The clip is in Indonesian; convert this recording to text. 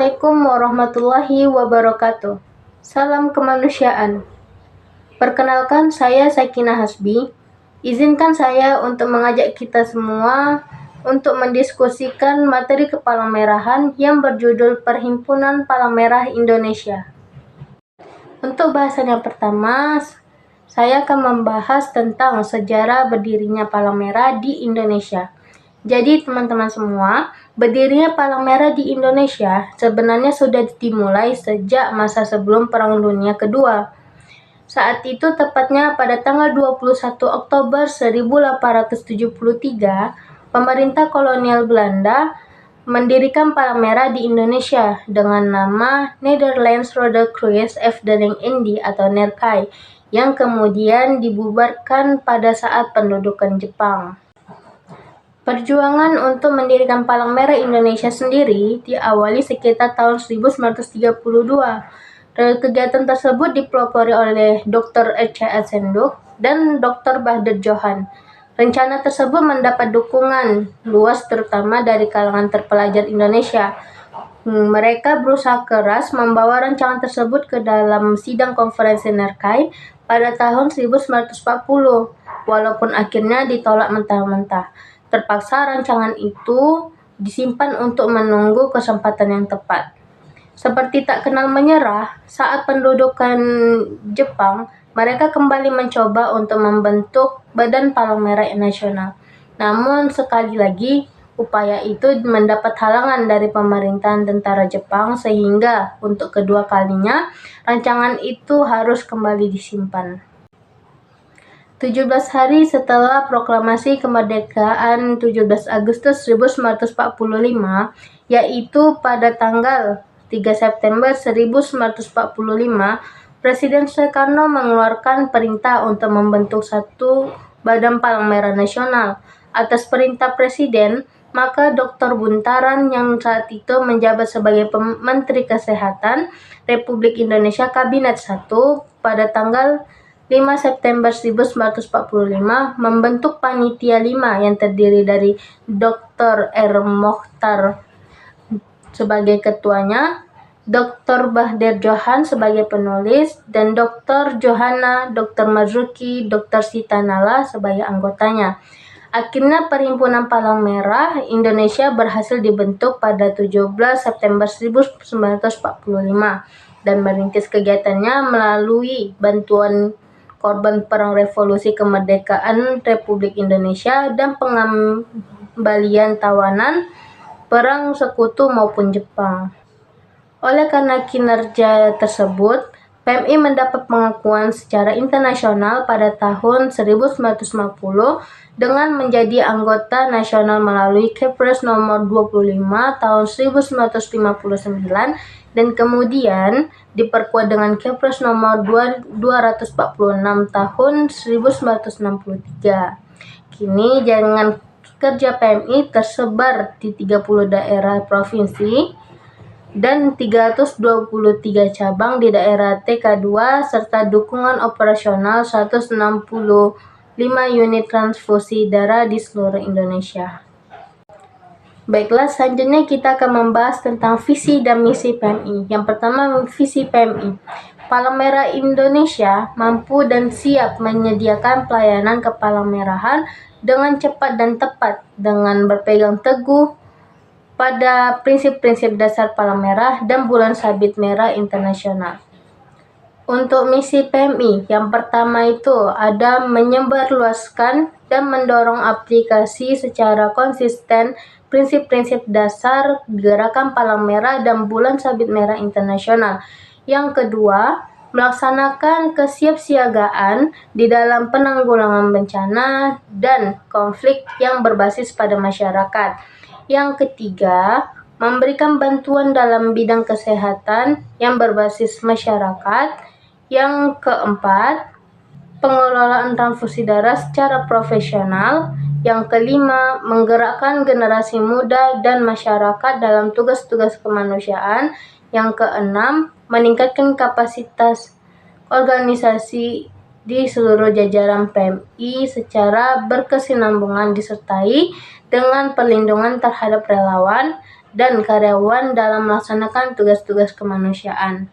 Assalamualaikum warahmatullahi wabarakatuh. Salam kemanusiaan. Perkenalkan, saya Sakinah Hasbi. Izinkan saya untuk mengajak kita semua untuk mendiskusikan materi kepalang-merahan yang berjudul Perhimpunan Palang Merah Indonesia. Untuk bahasan yang pertama, saya akan membahas tentang sejarah berdirinya Palang Merah di Indonesia. Jadi teman-teman semua, berdirinya Palang Merah di Indonesia sebenarnya sudah dimulai sejak masa sebelum Perang Dunia Kedua. Saat itu tepatnya pada tanggal 21 Oktober 1873, pemerintah kolonial Belanda mendirikan Palang Merah di Indonesia dengan nama Nederlands Rode Kruis Afdeling Indië atau NERKAI, yang kemudian dibubarkan pada saat pendudukan Jepang. Perjuangan untuk mendirikan Palang Merah Indonesia sendiri diawali sekitar tahun 1932. Kegiatan tersebut dipelopori oleh Dr. R.C. Senduk dan Dr. Bahdir Johan. Rencana tersebut mendapat dukungan luas terutama dari kalangan terpelajar Indonesia. Mereka berusaha keras membawa rancangan tersebut ke dalam sidang konferensi NERKAI pada tahun 1940, walaupun akhirnya ditolak mentah-mentah. Terpaksa rancangan itu disimpan untuk menunggu kesempatan yang tepat. Seperti tak kenal menyerah, saat pendudukan Jepang, mereka kembali mencoba untuk membentuk Badan Palang Merah Nasional. Namun sekali lagi, upaya itu mendapat halangan dari pemerintahan tentara Jepang sehingga untuk kedua kalinya rancangan itu harus kembali disimpan. 17 hari setelah proklamasi kemerdekaan 17 Agustus 1945, yaitu pada tanggal 3 September 1945, Presiden Soekarno mengeluarkan perintah untuk membentuk satu Badan Palang Merah Nasional. Atas perintah Presiden, maka Dr. Buntaran yang saat itu menjabat sebagai Menteri Kesehatan Republik Indonesia Kabinet 1 pada tanggal 5 September 1945 membentuk Panitia 5 yang terdiri dari Dr. R. Mokhtar sebagai ketuanya, Dr. Bahdir Johan sebagai penulis, dan Dr. Johanna, Dr. Marzuki, Dr. Sita Nala sebagai anggotanya. Akhirnya Perhimpunan Palang Merah Indonesia berhasil dibentuk pada 17 September 1945 dan merintis kegiatannya melalui bantuan korban Perang Revolusi Kemerdekaan Republik Indonesia dan pengembalian tawanan Perang Sekutu maupun Jepang. Oleh karena kinerja tersebut, PMI mendapat pengakuan secara internasional pada tahun 1950 dengan menjadi anggota nasional melalui Kepres nomor 25 tahun 1959 dan kemudian diperkuat dengan Kepres nomor 246 tahun 1963. Kini jaringan kerja PMI tersebar di 30 daerah provinsi dan 323 cabang di daerah TK2 serta dukungan operasional 165 unit transfusi darah di seluruh Indonesia. Baiklah, selanjutnya kita akan membahas tentang visi dan misi PMI. Yang pertama, visi PMI. Palang Merah Indonesia mampu dan siap menyediakan pelayanan kepalang merahan dengan cepat dan tepat dengan berpegang teguh pada prinsip-prinsip dasar Palang Merah dan Bulan Sabit Merah Internasional. Untuk misi PMI, yang pertama itu ada menyebarluaskan dan mendorong aplikasi secara konsisten prinsip-prinsip dasar Gerakan Palang Merah dan Bulan Sabit Merah Internasional. Yang kedua, melaksanakan kesiapsiagaan di dalam penanggulangan bencana dan konflik yang berbasis pada masyarakat. Yang ketiga, memberikan bantuan dalam bidang kesehatan yang berbasis masyarakat. Yang keempat, pengelolaan transfusi darah secara profesional. Yang kelima, menggerakkan generasi muda dan masyarakat dalam tugas-tugas kemanusiaan. Yang keenam, meningkatkan kapasitas organisasi di seluruh jajaran PMI secara berkesinambungan disertai dengan perlindungan terhadap relawan dan karyawan dalam melaksanakan tugas-tugas kemanusiaan.